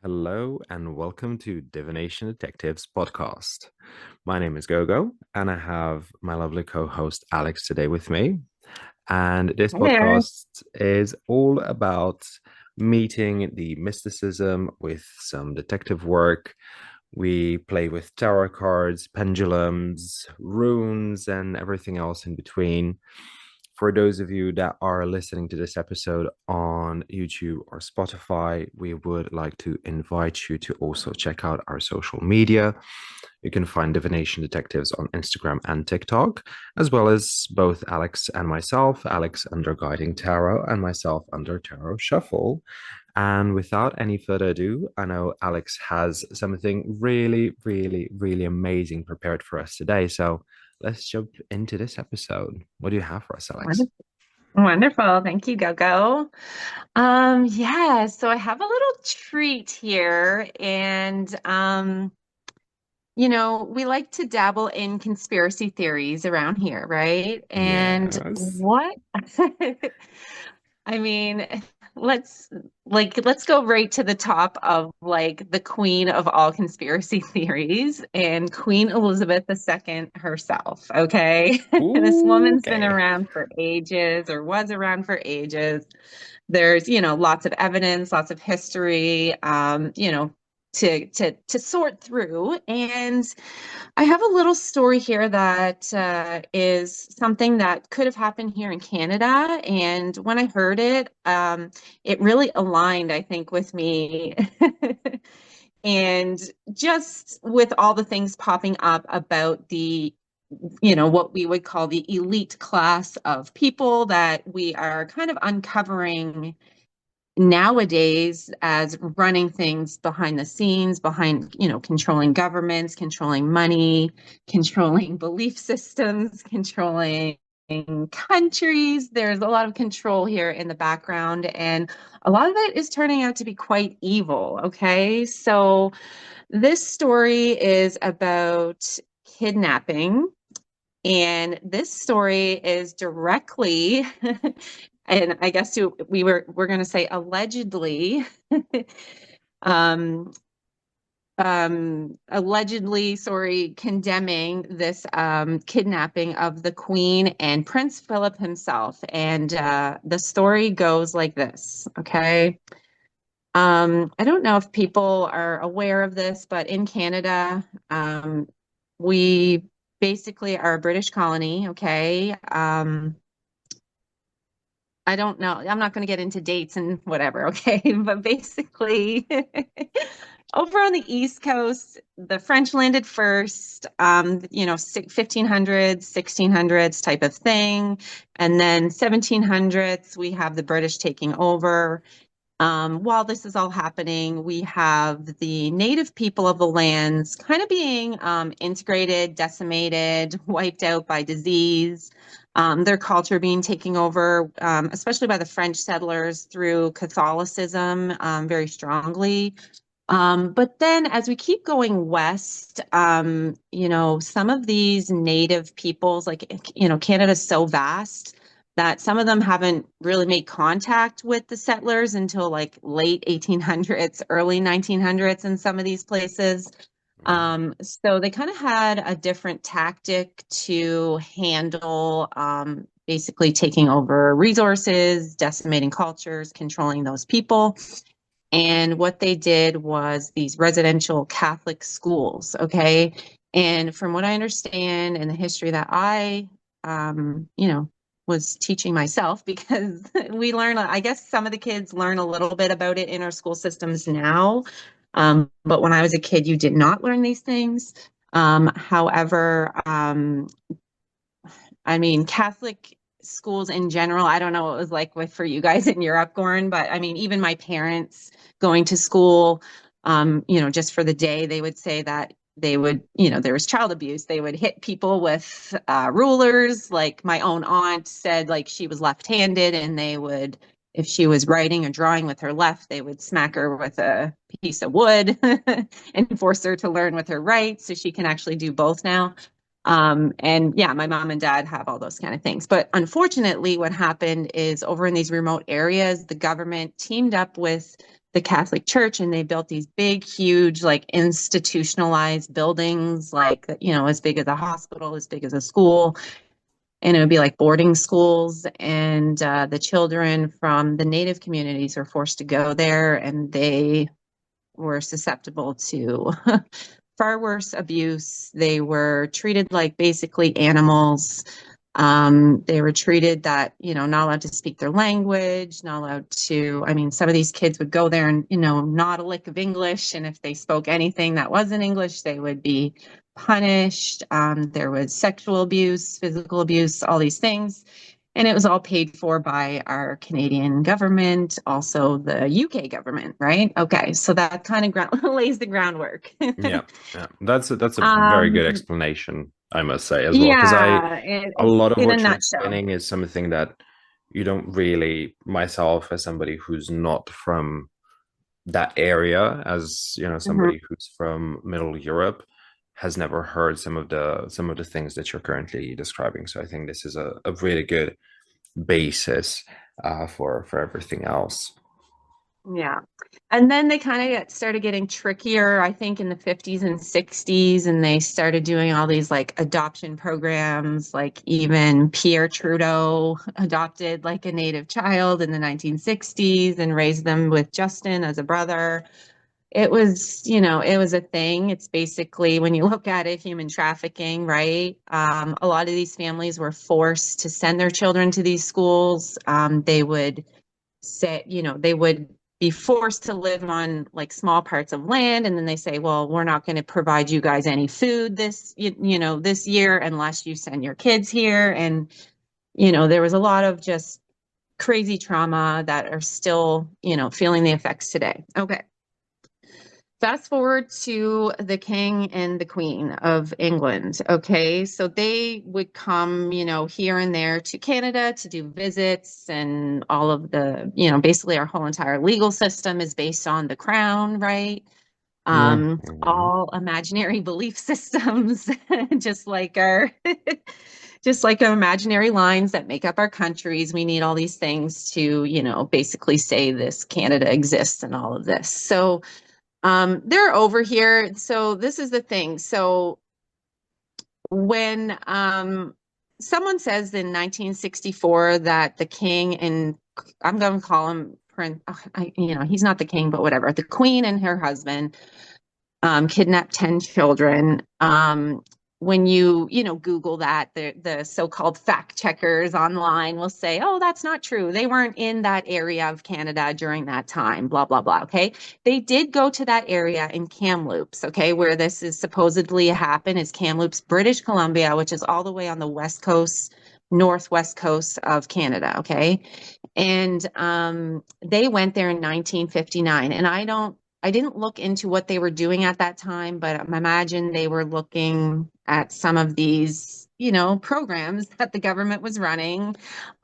Hello and welcome to Divination Detectives podcast. My name is Gogo, and I have my lovely co-host Alex today with me. And this Hi there. podcast is all about meeting the mysticism with some detective work. We play with tarot cards, pendulums, runes, and everything else in between. For those of you that are listening to this episode on YouTube or Spotify, we would like to invite you to also check out our social media. You can find Divination Detectives on Instagram and TikTok, as well as both Alex and myself, Alex under Guiding Tarot and myself under Tarot Shuffle. And without any further ado, I know Alex has something really, really, really amazing prepared for us today. So let's jump into this episode. What do you have for us, Alex? Wonderful. Wonderful. Thank you, Gogo. Yeah, so I have a little treat here, and we like to dabble in conspiracy theories around here, right? And Yes. what I mean, let's let's go right to the top of like the queen of all conspiracy theories and Queen Elizabeth II herself, okay? This Ooh, woman's been okay. around for ages or was around for ages. There's, lots of evidence, lots of history, to sort through. And I have a little story here that is something that could have happened here in Canada. And when I heard it, it really aligned, I think, with me. And just with all the things popping up about what we would call the elite class of people that we are kind of uncovering nowadays as running things behind the scenes, behind, controlling governments, controlling money, controlling belief systems, controlling countries. There's a lot of control here in the background, and a lot of it is turning out to be quite evil. Okay. So this story is about kidnapping. And this story is directly, and I guess we're going to say allegedly, um, allegedly, sorry, condemning this kidnapping of the Queen and Prince Philip himself. And the story goes like this, okay? I don't know if people are aware of this, but in Canada, we basically are a British colony, okay? I don't know. I'm not going to get into dates and whatever, okay? But basically, over on the East Coast, the French landed first, 1500s, 1600s type of thing. And then 1700s, we have the British taking over. While this is all happening, we have the native people of the lands kind of being integrated, decimated, wiped out by disease, their culture being taken over, especially by the French settlers through Catholicism very strongly. But then as we keep going west, some of these native peoples, like, Canada's so vast that some of them haven't really made contact with the settlers until like late 1800s, early 1900s in some of these places. So they kind of had a different tactic to handle basically taking over resources, decimating cultures, controlling those people. And what they did was these residential Catholic schools, okay? And from what I understand and the history that I, was teaching myself, because we learn, I guess some of the kids learn a little bit about it in our school systems now. But when I was a kid, you did not learn these things. However, I mean, Catholic schools in general, I don't know what it was like for you guys in Europe, Goran, but I mean, even my parents going to school, just for the day, they would say that they would, there was child abuse. They would hit people with rulers. Like my own aunt said, like she was left-handed, and they would, if she was writing or drawing with her left, they would smack her with a piece of wood and force her to learn with her right so she can actually do both now. And yeah, my mom and dad have all those kind of things. But unfortunately, what happened is over in these remote areas, the government teamed up with the Catholic Church, and they built these big, huge, like institutionalized buildings, like, as big as a hospital, as big as a school. And it would be like boarding schools. And the children from the Native communities were forced to go there, and they were susceptible to far worse abuse. They were treated like basically animals. They were treated that, not allowed to speak their language, not allowed to, I mean, some of these kids would go there and, not a lick of English. And if they spoke anything that wasn't English, they would be punished. There was sexual abuse, physical abuse, all these things. And it was all paid for by our Canadian government, also the UK government, right? Okay, so that kind of lays the groundwork. Yeah, yeah. That's a very good um, explanation, I must say, as well, because yeah, a lot of in a what you're nutshell. explaining is something that you don't really, myself, as somebody who's not from that area, as Mhm. somebody who's from Middle Europe, has never heard some of the things that you're currently describing. So I think this is a really good basis for everything else. Yeah. And then they kind of started getting trickier, I think, in the 50s and 60s, and they started doing all these like adoption programs, like even Pierre Trudeau adopted like a native child in the 1960s and raised them with Justin as a brother. It was a thing. It's basically, when you look at it, human trafficking, right? A lot of these families were forced to send their children to these schools. They would say, they would be forced to live on like small parts of land, and then they say, well, we're not going to provide you guys any food this year unless you send your kids here. And there was a lot of just crazy trauma that are still feeling the effects today. Okay. Fast forward to the king and the queen of England. Okay. So they would come, here and there to Canada to do visits, and all of the, basically our whole entire legal system is based on the crown, right? Mhm. All imaginary belief systems, just like our, just like our imaginary lines that make up our countries. We need all these things to, basically say this Canada exists and all of this. So, they're over here. So this is the thing. So when someone says in 1964 that the king and, I'm going to call him Prince, he's not the king, but whatever, the queen and her husband kidnapped 10 children. When Google that, the so-called fact checkers online will say, oh, that's not true. They weren't in that area of Canada during that time, blah, blah, blah. Okay. They did go to that area in Kamloops, okay, where this is supposedly happened, is Kamloops, British Columbia, which is all the way on the west coast, northwest coast of Canada, okay? And they went there in 1959. And I didn't look into what they were doing at that time, but I imagine they were looking at some of these, programs that the government was running,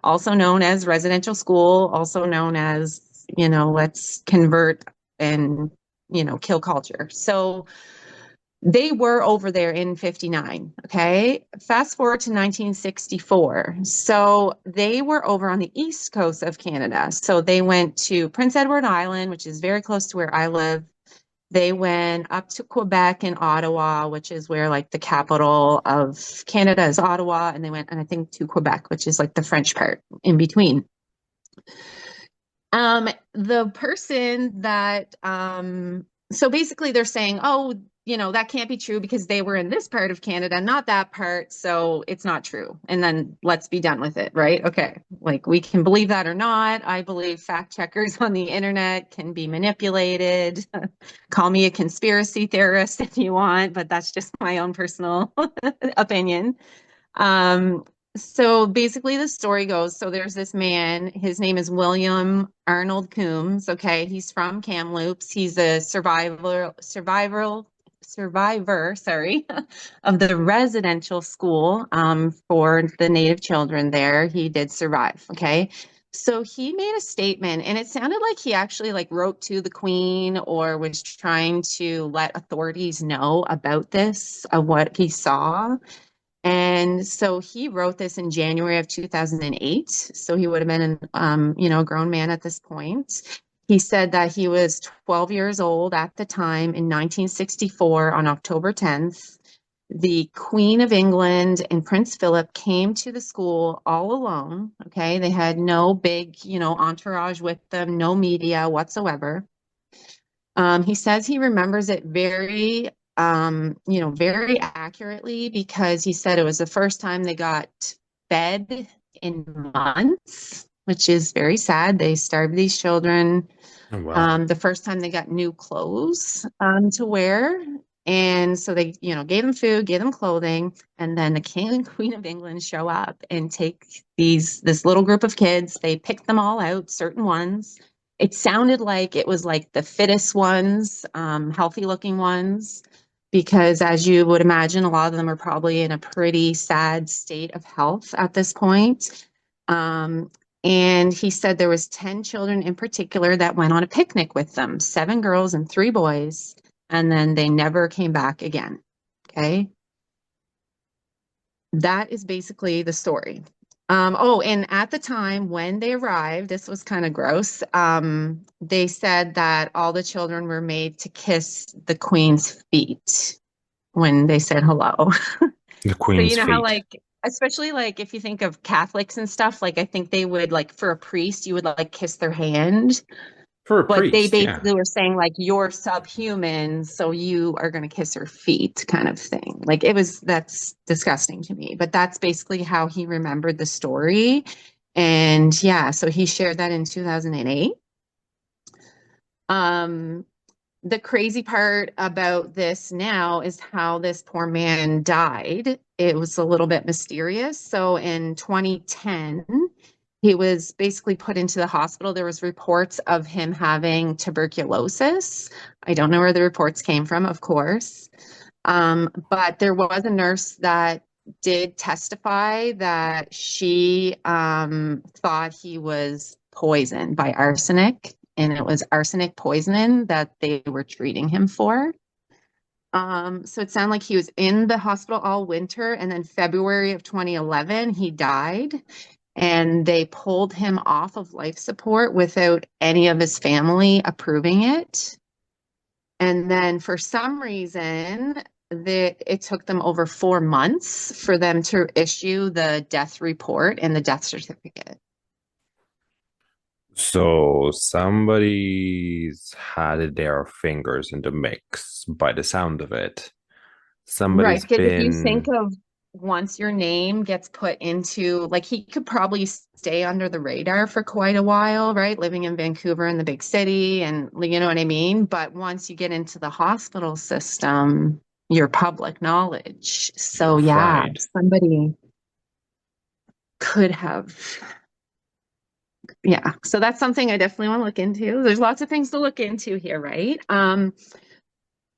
also known as residential school, also known as, let's convert and, kill culture. So they were over there in 59. Okay. Fast forward to 1964. So they were over on the east coast of Canada. So they went to Prince Edward Island, which is very close to where I live. They went up to Quebec and Ottawa, which is where like the capital of Canada is Ottawa. And they went, and I think, to Quebec, which is like the French part in between. The person that, so basically they're saying, oh, that can't be true because they were in this part of Canada, not that part. So it's not true. And then let's be done with it, right? Okay. Like, we can believe that or not. I believe fact checkers on the internet can be manipulated. Call me a conspiracy theorist if you want, but that's just my own personal opinion. Um, so basically the story goes, so there's this man, his name is William Arnold Coombs. Okay. He's from Kamloops. He's a survivor, sorry, of the residential school, for the Native children there. He did survive. Okay. So he made a statement, and it sounded like he actually like wrote to the queen or was trying to let authorities know about this, of what he saw. And so he wrote this in January of 2008. So he would have been, a grown man at this point. He said that he was 12 years old at the time in 1964 on October 10th. The Queen of England and Prince Philip came to the school all alone. Okay. They had no big, entourage with them, no media whatsoever. He says he remembers it very accurately because he said it was the first time they got fed in months, which is very sad. They starved these children. Oh, wow. The first time they got new clothes to wear. And so they, gave them food, gave them clothing, and then the King and Queen of England show up and take this little group of kids. They pick them all out, certain ones. It sounded like it was like the fittest ones, healthy looking ones, because as you would imagine, a lot of them are probably in a pretty sad state of health at this point. Um, and he said there was 10 children in particular that went on a picnic with them, 7 girls and 3 boys, and then they never came back again. Okay. That is basically the story. And at the time when they arrived, this was kind of gross. They said that all the children were made to kiss the queen's feet when they said hello. The So Queen's you know how feet. like especially like if you think of Catholics and stuff, like I think they would like for a priest, you would like kiss their hand. For a But they priest, yeah. basically were saying like you're subhuman, so you are gonna kiss her feet kind of thing. Like that's disgusting to me. But that's basically how he remembered the story. And yeah, so he shared that in 2008. Um, the crazy part about this now is how this poor man died. It was a little bit mysterious. So in 2010, he was basically put into the hospital. There was reports of him having tuberculosis. I don't know where the reports came from, of course. But there was a nurse that did testify that she thought he was poisoned by arsenic, and it was arsenic poisoning that they were treating him for. So it sounded like he was in the hospital all winter, and then February of 2011, he died, and they pulled him off of life support without any of his family approving it. And then for some reason, it took them over 4 months for them to issue the death report and the death certificate. So somebody's had their fingers in the mix by the sound of it. Right, Somebody's because if you think been. of once your name gets put into, like, he could probably stay under the radar for quite a while, right? Living in Vancouver in the big city, and you know what I mean? But once you get into the hospital system, you're public knowledge. You're So, yeah, fried. somebody could have, yeah. So that's something I definitely want to look into. There's lots of things to look into here, right?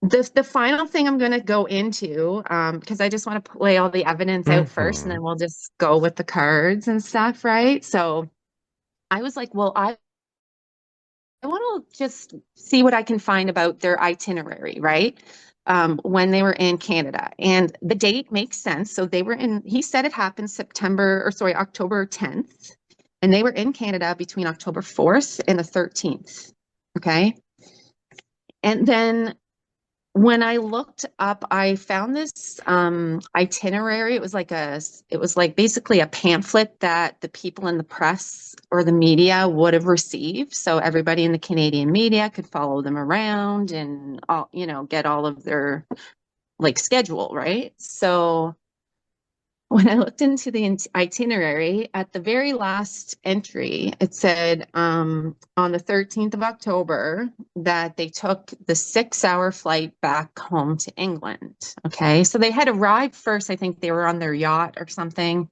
The final thing I'm going to go into, because I just want to play all the evidence out first, and Hmm. then we'll just go with the cards and stuff, right? So I was like, well, I want to just see what I can find about their itinerary, right? When they were in Canada, and the date makes sense. So they were in. He said it happened October 10th, and they were in Canada between October 4th and the 13th. Okay, and then when I looked up, I found this itinerary. It was like basically a pamphlet that the people in the press or the media would have received. So everybody in the Canadian media could follow them around and all, get all of their like schedule, right? So when I looked into the itinerary, at the very last entry, it said on the 13th of October that they took the 6-hour flight back home to England. Okay. So they had arrived first. I think they were on their yacht or something.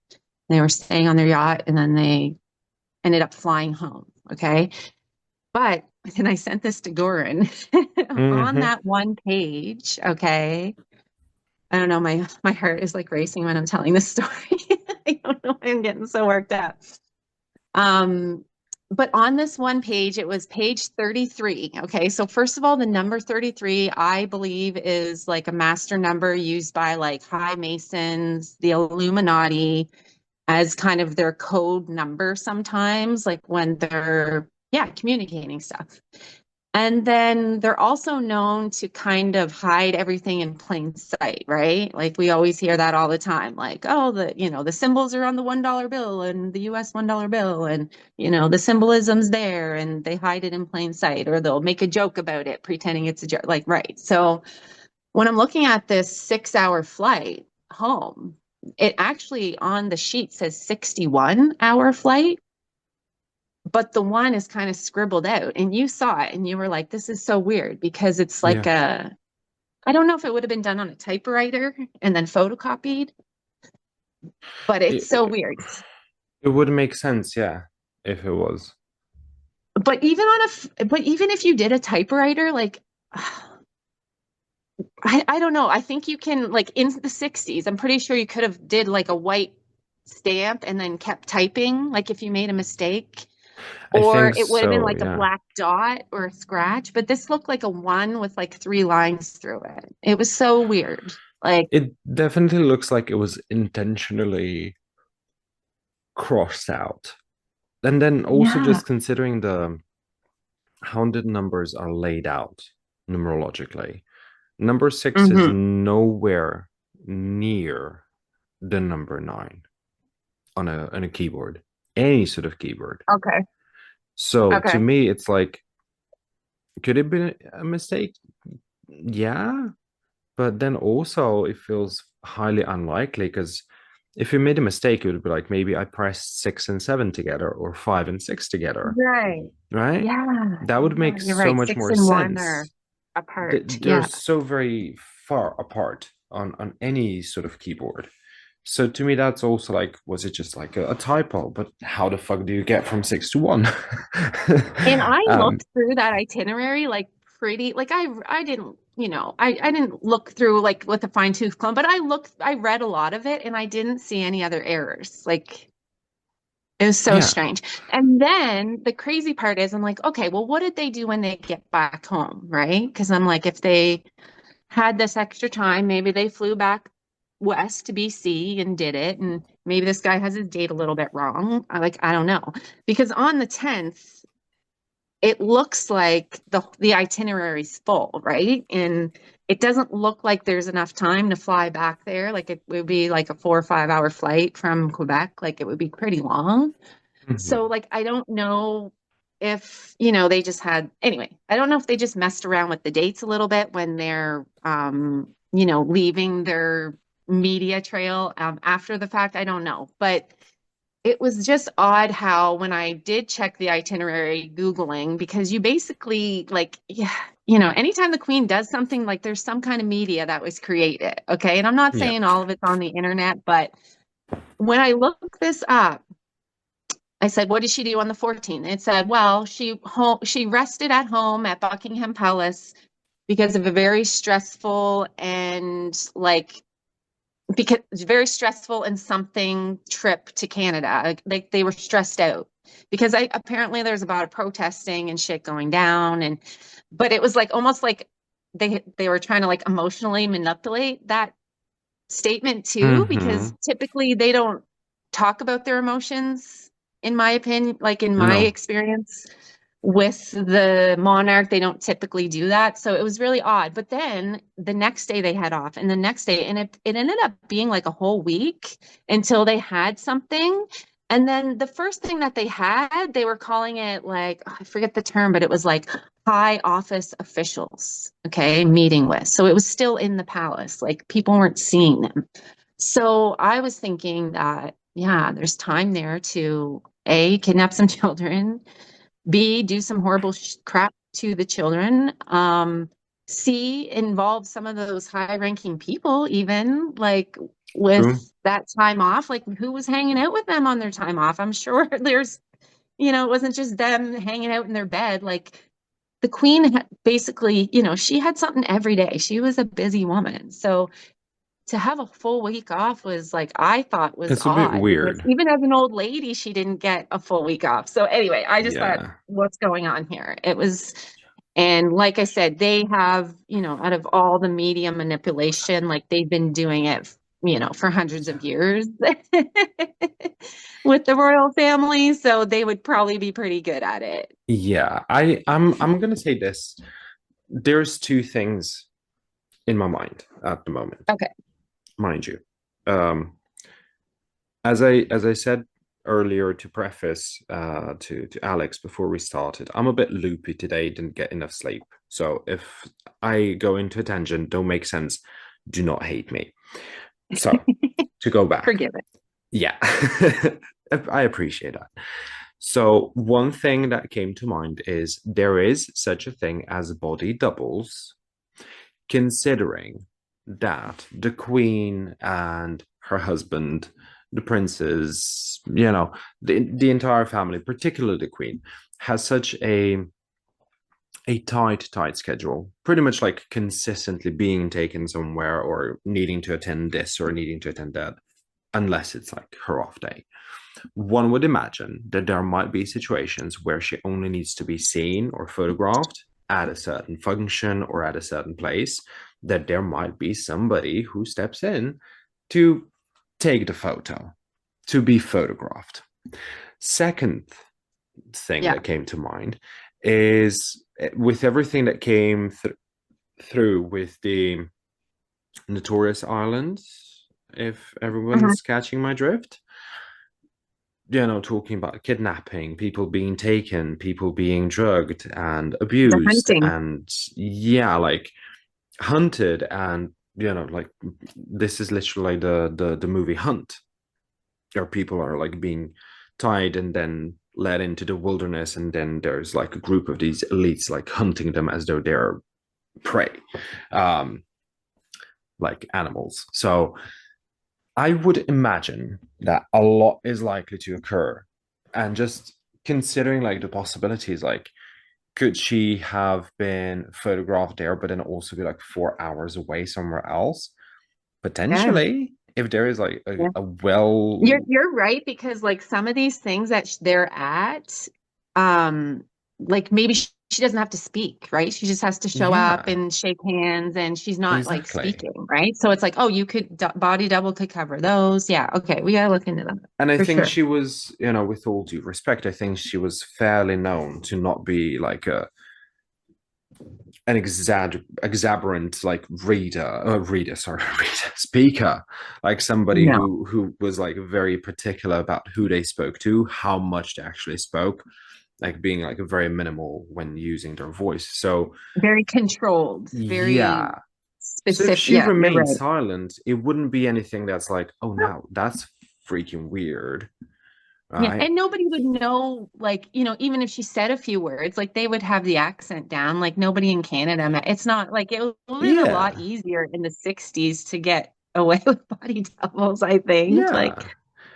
They were staying on their yacht and then they ended up flying home. Okay. But then I sent this to Goran on Hmm. that one page. Okay. I don't know, my heart is like racing when I'm telling this story. I don't know why I'm getting so worked up. Um, but on this one page, it was page 33. Okay, so first of all, the number 33, I believe, is like a master number used by like high masons, the Illuminati, as kind of their code number sometimes, like when they're yeah, communicating stuff. And then they're also known to kind of hide everything in plain sight, right? Like we always hear that all the time, like, oh, the symbols are on the $1 bill and the US $1 bill, and the symbolism's there and they hide it in plain sight, or they'll make a joke about it, pretending it's a joke. Like, right. So when I'm looking at this 6-hour flight home, it actually on the sheet says 61-hour flight, but the one is kind of scribbled out, and you saw it and you were like, this is so weird because it's like Yeah. I don't know if it would have been done on a typewriter and then photocopied, but it's so It, weird. it would make sense, yeah, if it was. But even if you did a typewriter, like I don't know. I think you can, like, in the 60s, I'm pretty sure you could have did like a white stamp and then kept typing, like if you made a mistake. I Or think it would have been so, like a yeah. black dot or a scratch, but this looked like a one with like three lines through it. It was so weird. Like, It definitely looks like it was intentionally crossed out. And then also yeah. just considering the how the numbers are laid out numerologically. Number six is Hmm. nowhere near the number nine on a keyboard, any sort of keyboard. Okay. So to Okay. me, it's like, could it have been a mistake? Yeah, but then also it feels highly unlikely because if you made a mistake, it would be like maybe I pressed six and seven together or five and six together, Right. right? Yeah. That would Yeah. make You're so right. much Six more and one are sense. apart. They're Yeah. so very far apart on any sort of keyboard. So to me, that's also like, was it just like a typo? But how the fuck do you get from six to one? And I um, looked through that itinerary like pretty, like I didn't, I didn't look through like with a fine tooth comb, but I read a lot of it and I didn't see any other errors. Like it was so yeah. strange. And then the crazy part is I'm like, okay, well, what did they do when they get back home? Right? Because I'm like, if they had this extra time, maybe they flew back west to BC and did it. And maybe this guy has his date a little bit wrong. I don't know. Because on the 10th, it looks like the itinerary's full, right? And it doesn't look like there's enough time to fly back there. Like it would be like a 4 or 5 hour flight from Quebec. Like it would be pretty long. So Mhm. like I don't know if, they just had anyway, I don't know if they just messed around with the dates a little bit when they're leaving their media trail after the fact. I don't know. But it was just odd how when I did check the itinerary Googling, because you basically like, yeah, anytime the Queen does something, like there's some kind of media that was created. Okay. And I'm not Yeah. saying all of it's on the internet, but when I looked this up, I said, what did she do on the 14th? It said, well, she rested at home at Buckingham Palace because of a very stressful and like because it's very stressful and something trip to Canada. Like they were stressed out because apparently there's about a protesting and shit going down, and but it was like almost like they were trying to like emotionally manipulate that statement too, because Hmm. typically they don't talk about their emotions, in my opinion, like in my No. experience with the monarch, they don't typically do that. So it was really odd. But then the next day they had off, and the next day, and it ended up being like a whole week until they had something. And then the first thing that they had, they were calling it like, oh, I forget the term, but it was like high office officials, okay, meeting with. So it was still in the palace, like people weren't seeing them. So I was thinking that, yeah, there's time there to A, kidnap some children, B, do some horrible crap to the children. C, involve some of those high-ranking people, even like True. with that time off. Like who was hanging out with them on their time off? I'm sure there's, it wasn't just them hanging out in their bed. Like the queen basically, she had something every day. She was a busy woman. So to have a full week off was like I thought was It's a bit odd because weird. even as an old lady, she didn't get a full week off. So anyway, I just thought, Yeah. what's going on here? It was, and like I said, they have, out of all the media manipulation, like they've been doing it. for hundreds of years with the royal family, so they would probably be pretty good at it. Yeah, I'm gonna say this. There's two things in my mind at the moment, Okay. mind you. Um, as I said earlier to preface to Alex before we started, I'm a bit loopy today, didn't get enough sleep. So if I go into a tangent, don't make sense, do not hate me. So to go back, Forgive it. yeah, I appreciate that. So one thing that came to mind is there is such a thing as body doubles, considering that the queen and her husband, the princes, the entire family, particularly the queen, has such a tight schedule, pretty much like consistently being taken somewhere or needing to attend this or needing to attend that, unless it's like her off day. One would imagine that there might be situations where she only needs to be seen or photographed at a certain function or at a certain place, that there might be somebody who steps in to take the photo, to be photographed. Second thing Yeah. that came to mind is with everything that came through with the Notorious Islands, if Mhm. everyone's catching my drift, talking about kidnapping, people being taken, people being drugged and The abused, hunting. and yeah, like hunted, and like this is literally the movie Hunt, where people are like being tied and then led into the wilderness, and then there's like a group of these elites like hunting them as though they're prey, um, like animals. So I would imagine that a lot is likely to occur. And just considering like the possibilities, like could she have been photographed there, but then also be like 4 hours away somewhere else? Yeah. Potentially, if there is like Yeah. a well, You're right, because like some of these things that they're at, um, like maybe she doesn't have to speak, right? She just has to show up yeah, and shake hands, and she's not like exactly. speaking, right? So it's like, oh, you could body double could cover those. Yeah, okay, we gotta look into that And I for think sure. she was, with all due respect, I think she was fairly known to not be like an exaberant like sorry, reader, speaker, like somebody No, who was like very particular about who they spoke to, how much they actually spoke, like being like very minimal when using their voice. So very controlled, very yeah. So if specific. she Yeah, you're remained right. silent, it wouldn't be anything that's like, oh, now that's freaking weird, Yeah, right? and nobody would know, like, even if she said a few words, like they would have the accent down, like nobody in Canada. It's not like it was a lot Yeah, easier in the 60s to get away with body doubles, I think. Like, yeah.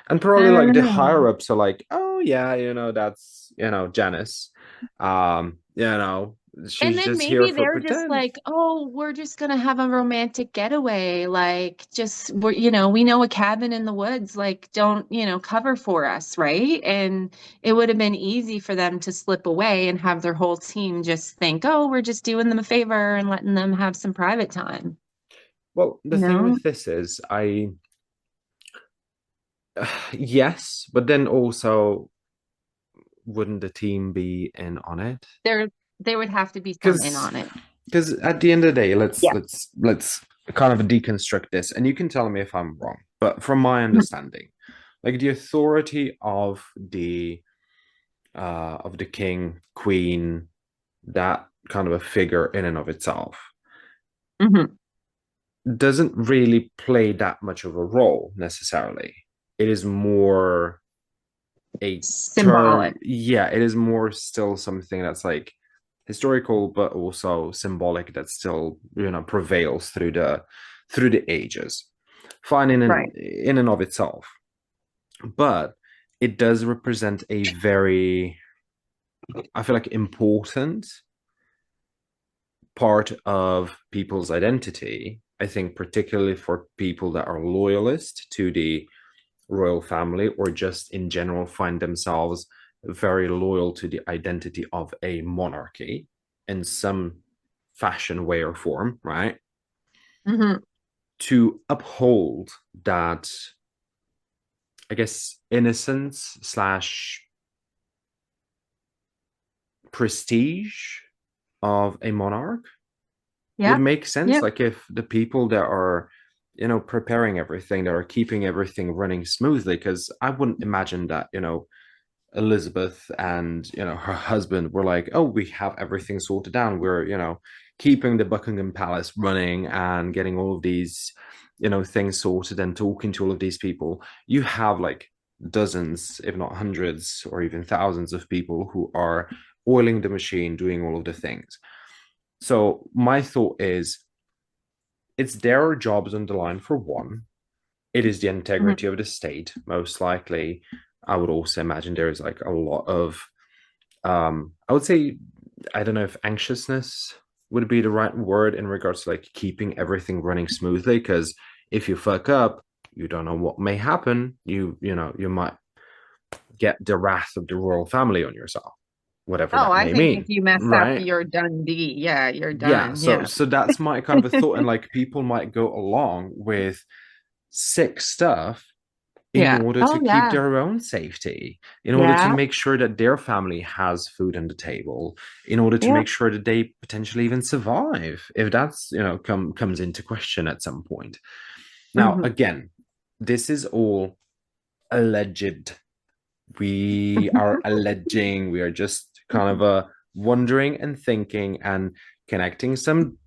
And I probably like don't the know. higher ups are like, oh yeah, that's Janice. And She's then just here maybe for they're just pretend. like, oh, we're just gonna have a romantic getaway. Like, just we know a cabin in the woods. Like, don't, cover for us, right? And it would have been easy for them to slip away and have their whole team just think, oh, we're just doing them a favor and letting them have some private time, Well, the you thing know? with this is, I yes, but then also wouldn't the team be in on it? There would have to be some in Because on it. because at the end of the day, let's Yeah. let's kind of deconstruct this, and you can tell me if I'm wrong. But from my understanding, like the authority of the king, queen, that kind of a figure in and of itself Hmm. doesn't really play that much of a role necessarily. It is more a term, Symbolic. yeah, it is more still something that's like historical, but also symbolic that still, prevails through the ages. Fine Right. in and of itself. But it does represent a very, I feel like, important part of people's identity. I think, particularly for people that are loyalist to the royal family or just in general find themselves very loyal to the identity of a monarchy in some fashion, way, or form, right? Hmm. to uphold that, I guess, innocence slash prestige of a monarch would Yep. make sense. Yep. Like if the people that are, preparing everything, that are keeping everything running smoothly, because I wouldn't imagine that, Elizabeth and her husband were like, oh, we have everything sorted down. We're keeping the Buckingham Palace running and getting all of these things sorted and talking to all of these people. You have like dozens, if not hundreds, or even thousands of people who are oiling the machine, doing all of the things. So my thought is, it's their jobs on the line for one. It is the integrity Mhm. of the state, most likely. I would also imagine there is like a lot of, I would say, I don't know if anxiousness would be the right word in regards to like keeping everything running smoothly. Because if you fuck up, you don't know what may happen. You might get the wrath of the royal family on yourself, whatever Oh, that I may think if mean, you mess up, right? you're done. Yeah, you're Yeah, done. so Yeah. so that's my kind of a thought, and like people might go along with sick stuff in Yeah. order to Oh, keep yeah. their own safety, in order to Yeah. make sure that their family has food on the table, in order to Yeah. make sure that they potentially even survive if that's comes into question at some point. Now, Hmm. again, this is all alleged. We are alleging. We are just kind of wondering and thinking and connecting some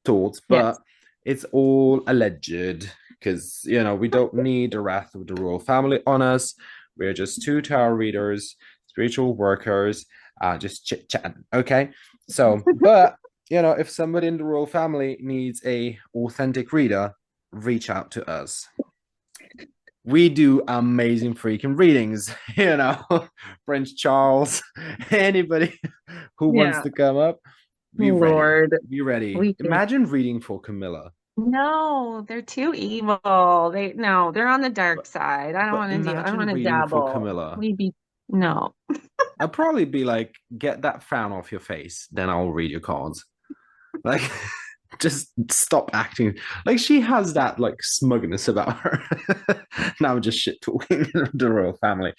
thoughts, Yes. but it's all alleged because we don't need the wrath of the royal family on us. We're just two tarot readers, spiritual workers, just chit chatting. Okay, so but if somebody in the royal family needs a authentic reader, reach out to us. We do amazing freaking readings, French Charles, anybody who wants Yeah. to come up, be ready. Lord, Be ready. we can. Imagine reading for Camilla. No, they're too evil. No, they're on the dark But side. I don't but want to deal. I don't imagine want to reading for dabble. Camilla. We be no. I'd probably be like, get that frown off your face, then I'll read your cards. Like, just stop acting like she has that like smugness about her. Now I'm just shit talking the royal family.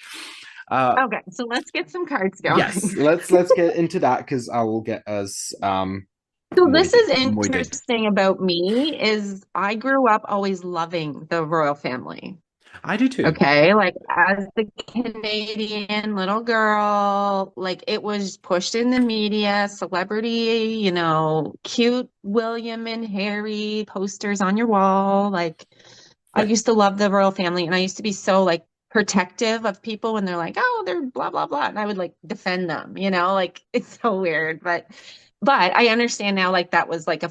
Okay, so let's get some cards Yes, going. let's get into that because I will get us So this moided. is Moided. interesting about me is I grew up always loving the royal family. I do too. Okay, like as the Canadian little girl, like it was pushed in the media, celebrity, cute William and Harry posters on your wall. Like I Yeah. used to love the royal family and I used to be so like protective of people when they're like, oh, they're blah blah blah. And I would like defend them, like it's so weird. But I understand now like that was like a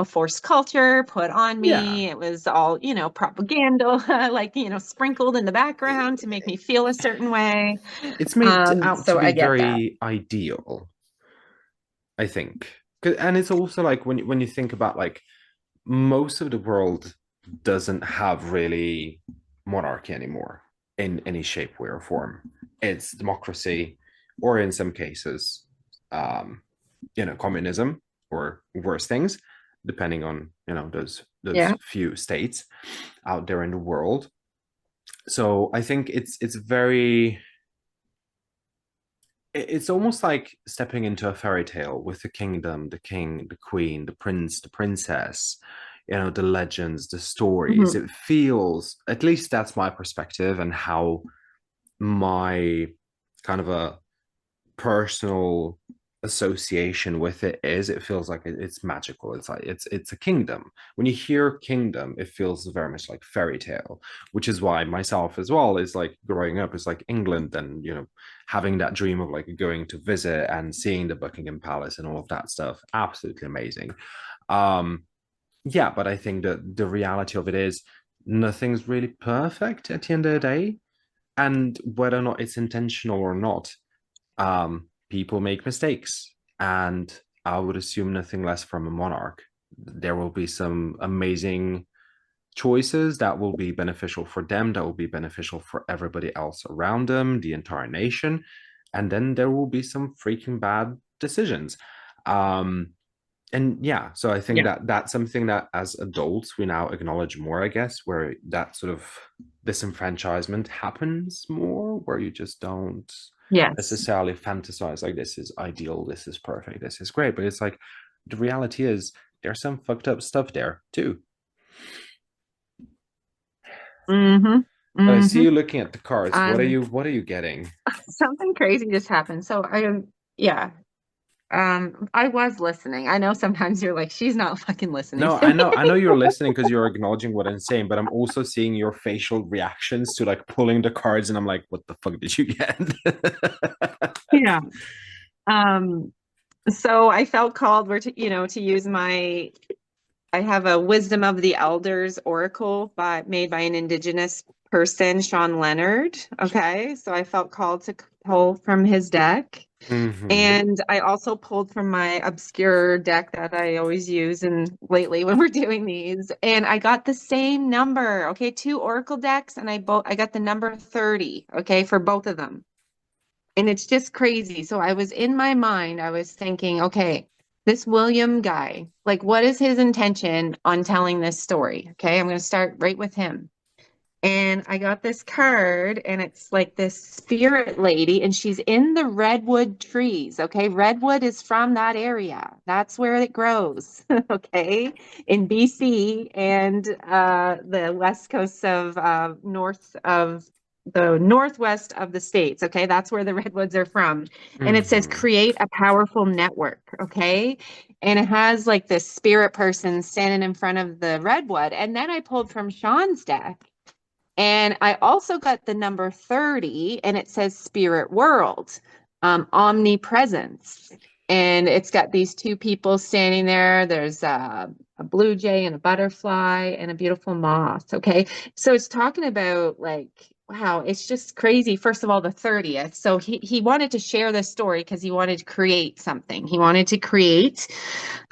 forced culture put on Yeah. me. It was all, propaganda, like, sprinkled in the background to make me feel a certain way. It's made out to So be I get that. very ideal, I think. And it's also like when you think about like most of the world doesn't have really monarchy anymore in any shape, way, or form. It's democracy, or in some cases, um, communism or worse things, depending on those Yeah. few states out there in the world. So I think it's very it's almost like stepping into a fairy tale with the kingdom, the king, the queen, the prince, the princess, the legends, the stories. Mhm. It feels, at least that's my perspective and how my kind of a personal association with it is. It feels like it's magical. It's like it's a kingdom. When you hear kingdom, it feels very much like fairy tale, which is why myself as well is like growing up is like England and having that dream of like going to visit and seeing the Buckingham Palace and all of that stuff. Absolutely amazing. um yeah, but I think that the reality of it is nothing's really perfect at the end of the day, and whether or not it's intentional or not, people make mistakes, and I would assume nothing less from a monarch. There will be some amazing choices that will be beneficial for them, that will be beneficial for everybody else around them, the entire nation, and then there will be some freaking bad decisions. Um, And yeah, so I think Yeah. that that's something that as adults we now acknowledge more, I guess, where that sort of disenfranchisement happens more, where you just don't Yes. necessarily fantasize like this is ideal, this is perfect, this is great. But it's like the reality is there's some fucked up stuff there too. Mm-hmm. But I see Mm-hmm. you looking at the cards. Um, What are you getting? something crazy just happened. So yeah. I was listening. I know sometimes you're like, she's not fucking listening No, to me. I know you're listening because you're acknowledging what I'm saying, but I'm also seeing your facial reactions to like pulling the cards, and I'm like, what the fuck did you get? Yeah. Um, so I felt called to use I have a Wisdom of the Elders oracle made by an Indigenous person, Sean Leonard. Okay. So I felt called to pull from his deck. Hmm. And I also pulled from my obscure deck that I always use and lately when we're doing these. And I got the same number. Okay, two oracle decks, and I got the number 30, okay, for both of them. And it's just crazy. So I was in my mind, I was thinking, okay, this William guy, like what is his intention on telling this story? Okay, I'm going to start right with him. And I got this card, and it's like this spirit lady, and she's in the redwood trees. Okay. Redwood is from that area. That's where it grows. Okay. In BC and the west coast of the northwest of the states. Okay. That's where the redwoods are from. And it says Hmm. create a powerful network. Okay. And it has like this spirit person standing in front of the redwood. And then I pulled from Sean's deck, and I also got the number 30, and it says spirit world, omnipresence. And it's got these two people standing there. There's a blue jay and a butterfly and a beautiful moth. Okay. So it's talking about like, wow, it's just crazy. First of all, the 30th. So he wanted to share this story because he wanted to create something. He wanted to create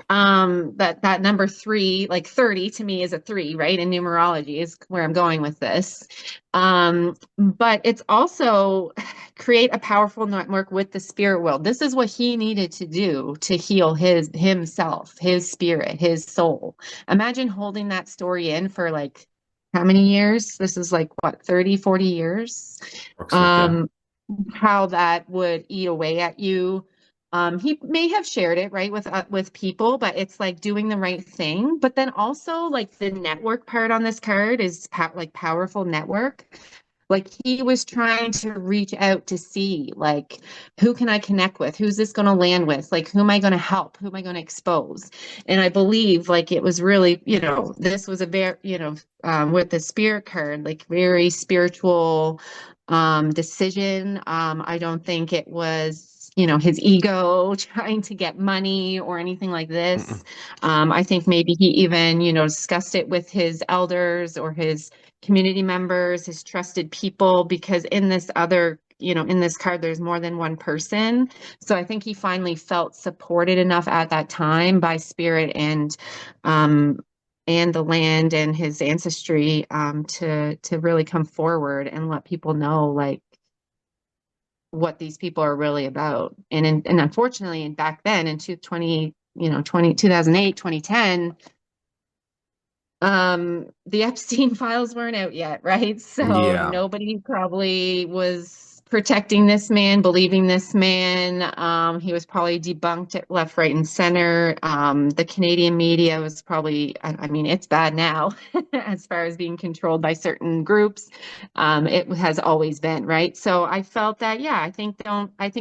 that number three, like 30 to me is a three, right? In numerology is where I'm going with this. But it's also create a powerful network with the spirit world. This is what he needed to do to heal himself, his spirit, his soul. Imagine holding that story in for like how many years? This is like what, 30, 40 years? Approximately. Um, how that would eat away at you. He may have shared it right with people, but it's like doing the right thing. But then also like the network part on this card is like powerful network. Like he was trying to reach out to see like who can I connect with? Who's this going to land with? Like who am I going to help? Who am I going to expose? And I believe like it was really, this was a very, with the spirit card, like very spiritual decision. I don't think it was, his ego trying to get money or anything like this. Mm-mm. I think maybe he even, discussed it with his elders or his community members, his trusted people, because in this card, there's more than one person. So I think he finally felt supported enough at that time by spirit um, and the land and his ancestry to really come forward and let people know like what these people are really about. And unfortunately, back then in 2020, 2008, 2010, the Epstein files weren't out yet, right? So Yeah. nobody probably was protecting this man, believing this man. He was probably debunked at left, right, and center. The Canadian media was probably, I mean, it's bad now as far as being controlled by certain groups. It has always been, right? So I felt that, yeah, I think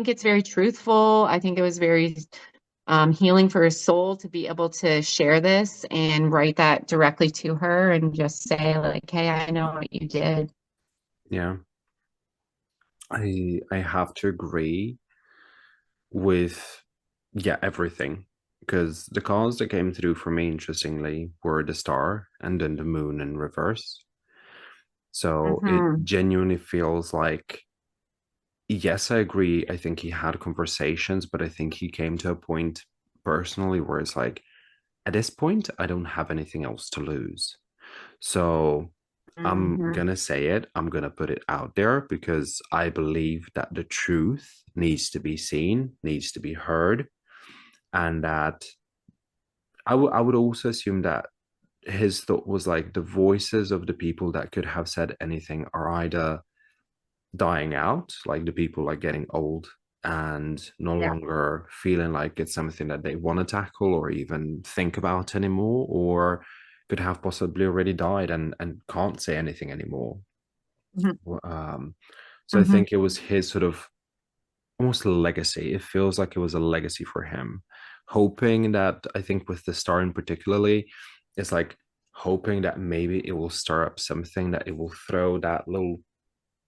it's very truthful. I think it was very healing for his soul to be able to share this and write that directly to her and just say like, hey, I know what you did. Yeah. I have to agree with yeah, everything. Because the cards that came through for me, interestingly, were the star and then the moon in reverse. So it Mm-hmm. genuinely feels like, yes, I agree. I think he had conversations, but I think he came to a point personally where it's like, at this point, I don't have anything else to lose. So I'm Mm-hmm. gonna say it, I'm gonna put it out there because I believe that the truth needs to be seen, needs to be heard, and that I would also assume that his thought was like the voices of the people that could have said anything are either dying out, like the people like getting old and no Yeah. longer feeling like it's something that they want to tackle or even think about anymore, or could have possibly already died and can't say anything anymore. Hmm. Um, so I Hmm. think it was his sort of almost a legacy. It feels like it was a legacy for him. Hoping that, I think with the star in particularly, it's like hoping that maybe it will stir up something, that it will throw that little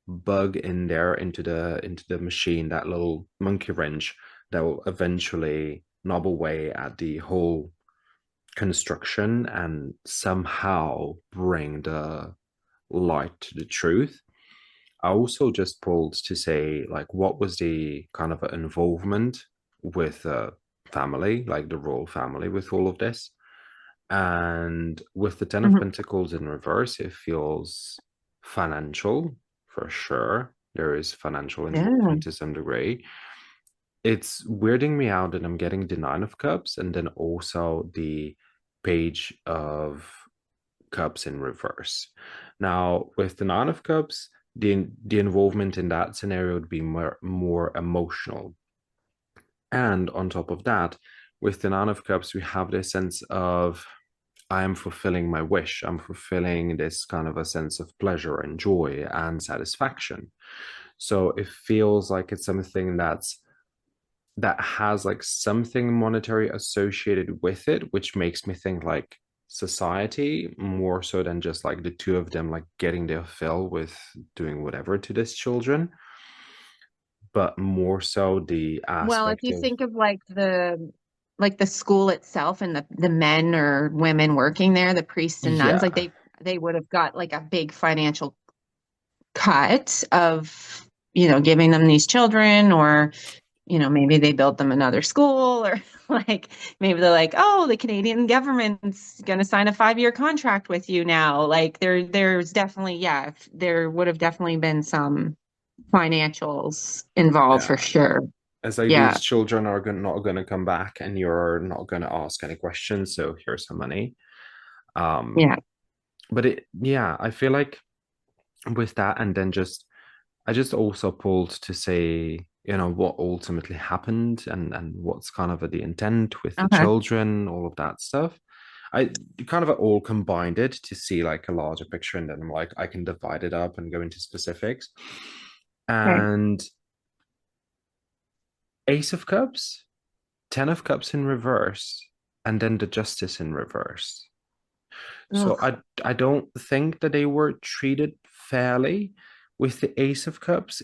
bug in there into the machine, that little monkey wrench that will eventually knob away at the whole construction and somehow bring the light to the truth. I also just pulled to say, like, what was the kind of involvement with family, like the royal family, with all of this? And with the Ten of Hmm. Pentacles in reverse, it feels financial for sure. There is financial Yeah. involvement to some degree. It's weirding me out that I'm getting the Nine of Cups and then also the Page of Cups in reverse. Now, with the Nine of Cups, the involvement in that scenario would be more emotional. And on top of that, with the Nine of Cups, we have this sense of I am fulfilling my wish. I'm fulfilling this kind of a sense of pleasure and joy and satisfaction. So it feels like it's something that has like something monetary associated with it, which makes me think like society more so than just like the two of them like getting their fill with doing whatever to these children, but more so the Well, if aspect you of think of like the school itself and the men or women working there, the priests and nuns, like yeah, they would have got like a big financial cut of, giving them these children, or, maybe they built them another school, or like maybe they're like, oh, the Canadian government's going to sign a 5-year contract with you now. Like there's definitely, yeah, there would have definitely been some financials involved for yeah. sure. It's like Yeah. these children are not going to come back and you're not going to ask any questions, so here's some money. um Yeah. but yeah, I feel like with that, and then just I just also pulled to say, what ultimately happened and what's kind of the intent with the Okay. children, all of that stuff. I kind of all combined it to see like a larger picture, and then I'm like, I can divide it up and go into specifics. Okay. And Ace of Cups, Ten of Cups in reverse, and then the Justice in reverse. So Ugh. I don't think that they were treated fairly. With the Ace of Cups,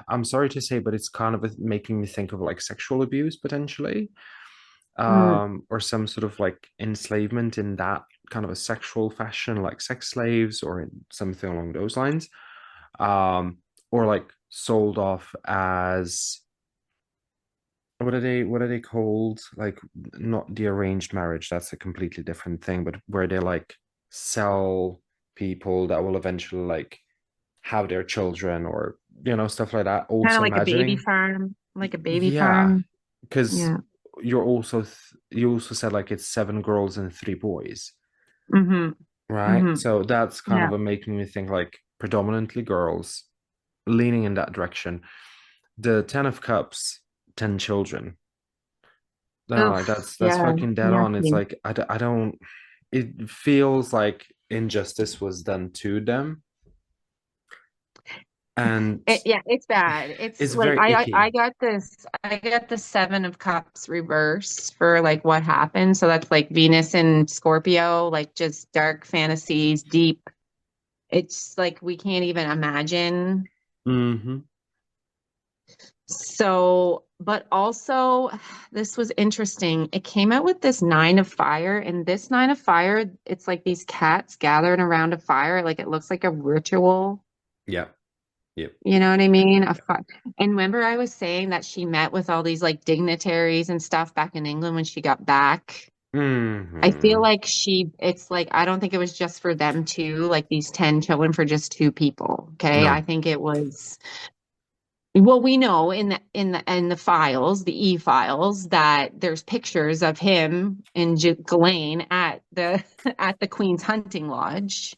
I'm sorry to say, but it's kind of making me think of like sexual abuse potentially, Mm. or some sort of like enslavement in that kind of a sexual fashion, like sex slaves or something along those lines, um, or like sold off as what are they called? Like not the arranged marriage, that's a completely different thing, but where they like sell people that will eventually like have their children or stuff like that. Kind of Also like a baby imagining, farm, like a baby yeah, farm. because Yeah. you also said like it's 7 girls and 3 boys, Mm-hmm. right? Mm-hmm. So that's kind Yeah. of a making me think like predominantly girls leaning in that direction. The Ten of Cups, 10 children. No, like Oof. that's Yeah. fucking dead on. It's Nasty. like I don't. It feels like injustice was done to them, and Yeah, it's bad. It's it's like very I icky. got the Seven of Cups reverse for like what happened. So that's like Venus and Scorpio, like just dark fantasies, deep. It's like we can't even imagine. Hmm. So, but also this was interesting. It came out with this Nine of Fire, and this Nine of Fire, it's like these cats gathered around a fire, like it looks like a ritual. Yep. Yep. You know what I mean? And remember, I was saying that she met with all these like dignitaries and stuff back in England when she got back. I feel Hmm. like it's like, I don't think it was just for them two, like these 10 children for just two people. Okay. I No. think it was, Well, we know in the files, the e-files, that there's pictures of him and Ghislaine at the at the Queen's hunting lodge,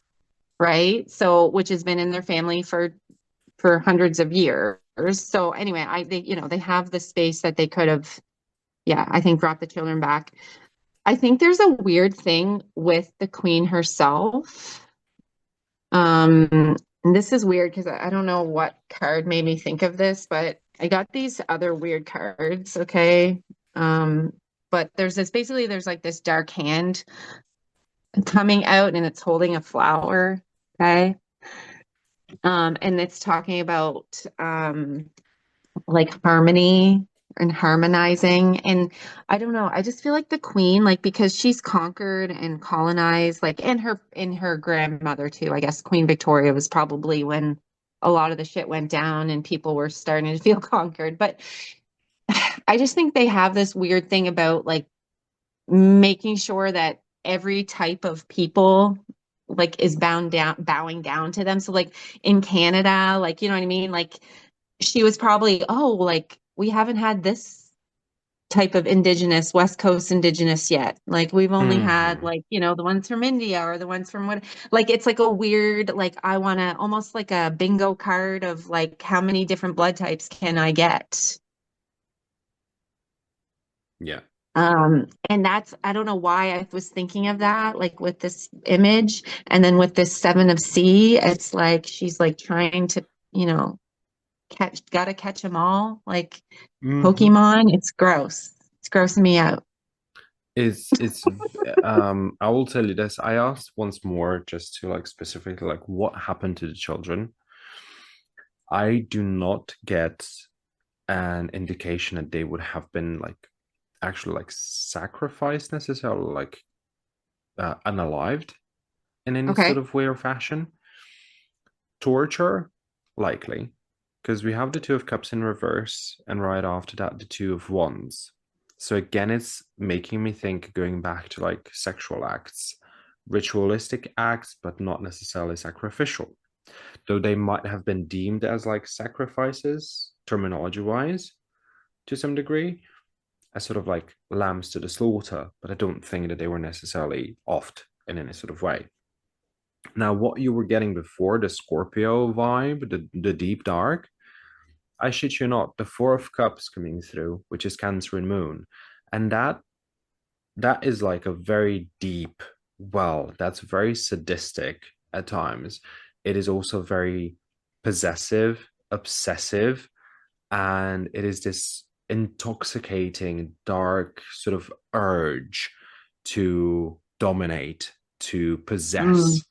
right? So, which has been in their family for hundreds of years. So anyway, they have the space that they could have, yeah, I think brought the children back. I think there's a weird thing with the Queen herself. And this is weird because I don't know what card made me think of this, but I got these other weird cards, okay? Um, but there's like this dark hand coming out and it's holding a flower, okay? And it's talking about like harmony and harmonizing. And I don't know, I just feel like the queen, like because she's conquered and colonized, like and her grandmother too. I guess Queen Victoria was probably when a lot of the shit went down and people were starting to feel conquered. But I just think they have this weird thing about like making sure that every type of people like is bowing down to them. So like in Canada, like you know what I mean? Like she was probably, oh, like we haven't had this type of indigenous, West Coast indigenous yet. Like we've only had Hmm. like, the ones from India or the ones from what, like it's like a weird, like I want to almost like a bingo card of like how many different blood types can I get? Yeah. And I don't know why I was thinking of that, like with this image. And then with this seven of C, it's like she's like trying to, you know, gotta catch them all. Like Hmm. Pokemon, it's gross. It's grossing me out. I will tell you this. I asked once more just to like specifically like what happened to the children. I do not get an indication that they would have been like actually like sacrificed necessarily, like unalived in any sort Okay. of way or fashion. Torture, likely, because we have the Two of Cups in reverse, and right after that, the Two of Wands. So again, it's making me think going back to like sexual acts, ritualistic acts, but not necessarily sacrificial. Though they might have been deemed as like sacrifices, terminology wise, to some degree, as sort of like lambs to the slaughter, but I don't think that they were necessarily offed in any sort of way. Now, what you were getting before, the Scorpio vibe, the deep dark, I shit you not, the Four of Cups coming through, which is Cancer and Moon. And that is like a very deep well, that's very sadistic at times. It is also very possessive, obsessive, and it is this intoxicating, dark sort of urge to dominate, to Mm, possess,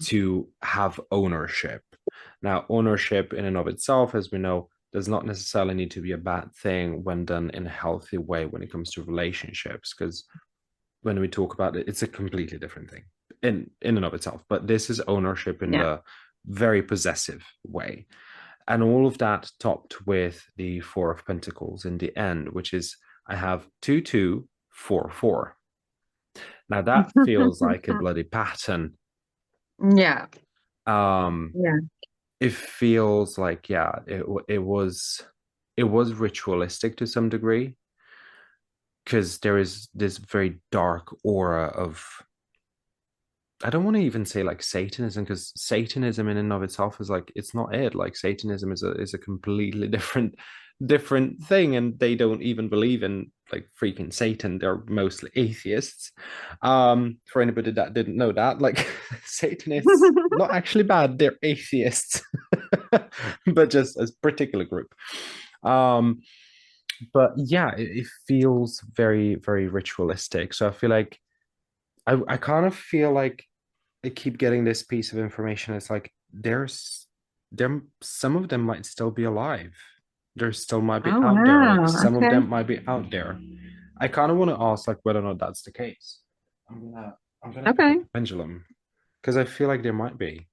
to have ownership. Now, ownership in and of itself, as we know, does not necessarily need to be a bad thing when done in a healthy way when it comes to relationships, because when we talk about it, it's a completely different thing in and of itself. But this is ownership in yeah. the very possessive way. And all of that topped with the Four of Pentacles in the end, which is I have 2 2 4 4. Now that feels like a bloody pattern. Yeah. Um, Yeah. it feels like yeah, it was ritualistic to some degree because there is this very dark aura of I don't want to even say like Satanism because Satanism in and of itself is like it's not it. Like Satanism is a completely different thing, and they don't even believe in like freaking Satan. They're mostly atheists. For anybody that didn't know that, like Satanists not actually bad. They're atheists, but just a particular group. Um, but yeah, it feels very ritualistic. So I feel like I kind of feel like I keep getting this piece of information. It's like there some of them might still be alive. There still might be Oh, out there. Like wow. some of Okay. them might be out there. I kind of want to ask like whether or not that's the case. I'm gonna pick up Okay. the pendulum because I feel like there might be.